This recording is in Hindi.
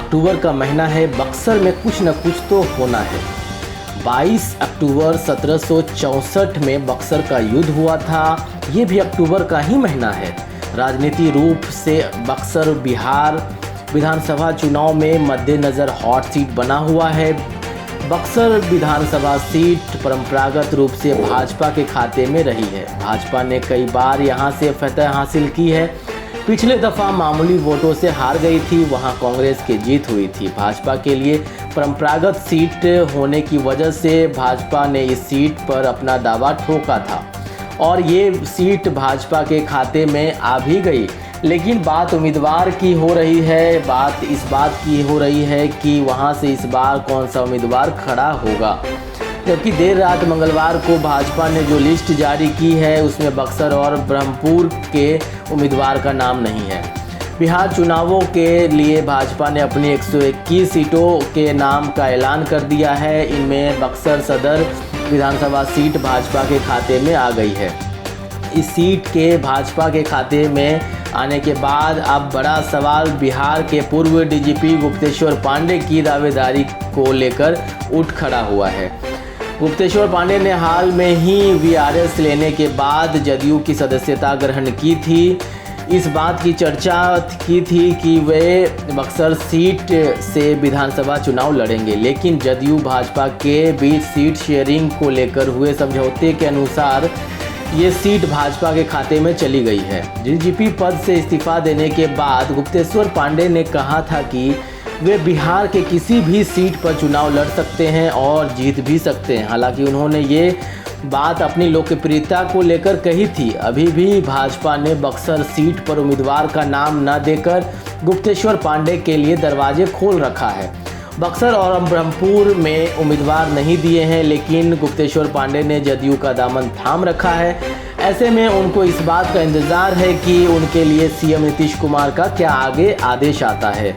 अक्टूबर का महीना है, बक्सर में कुछ न कुछ तो होना है। 22 अक्टूबर 1764 में बक्सर का युद्ध हुआ था। ये भी अक्टूबर का ही महीना है। राजनीति रूप से बक्सर बिहार विधानसभा चुनाव में मद्देनज़र हॉट सीट बना हुआ है। बक्सर विधानसभा सीट परंपरागत रूप से भाजपा के खाते में रही है। भाजपा ने कई बार यहां से फतह हासिल की है। पिछले दफ़ा मामूली वोटों से हार गई थी, वहां कांग्रेस की जीत हुई थी। भाजपा के लिए परंपरागत सीट होने की वजह से भाजपा ने इस सीट पर अपना दावा ठोका था और ये सीट भाजपा के खाते में आ भी गई। लेकिन बात उम्मीदवार की हो रही है, बात इस बात की हो रही है कि वहां से इस बार कौन सा उम्मीदवार खड़ा होगा। जबकि देर रात मंगलवार को भाजपा ने जो लिस्ट जारी की है उसमें बक्सर और ब्रह्मपुर के उम्मीदवार का नाम नहीं है। बिहार चुनावों के लिए भाजपा ने अपनी 121 सीटों के नाम का ऐलान कर दिया है। इनमें बक्सर सदर विधानसभा सीट भाजपा के खाते में आ गई है। इस सीट के भाजपा के खाते में आने के बाद अब बड़ा सवाल बिहार के पूर्व डीजीपी गुप्तेश्वर पांडे की दावेदारी को लेकर उठ खड़ा हुआ है। गुप्तेश्वर पांडे ने हाल में ही वीआरएस लेने के बाद जदयू की सदस्यता ग्रहण की थी। इस बात की चर्चा की थी कि वे बक्सर सीट से विधानसभा चुनाव लड़ेंगे, लेकिन जदयू भाजपा के बीच सीट शेयरिंग को लेकर हुए समझौते के अनुसार ये सीट भाजपा के खाते में चली गई है। डीजीपी पद से इस्तीफा देने के बाद गुप्तेश्वर पांडे ने कहा था कि वे बिहार के किसी भी सीट पर चुनाव लड़ सकते हैं और जीत भी सकते हैं। हालांकि उन्होंने ये बात अपनी लोकप्रियता को लेकर कही थी। अभी भी भाजपा ने बक्सर सीट पर उम्मीदवार का नाम न देकर गुप्तेश्वर पांडे के लिए दरवाजे खोल रखा है। बक्सर और ब्रह्मपुर में उम्मीदवार नहीं दिए हैं, लेकिन गुप्तेश्वर पांडे ने जदयू का दामन थाम रखा है। ऐसे में उनको इस बात का इंतजार है कि उनके लिए सीएम नीतीश कुमार का क्या आगे आदेश आता है।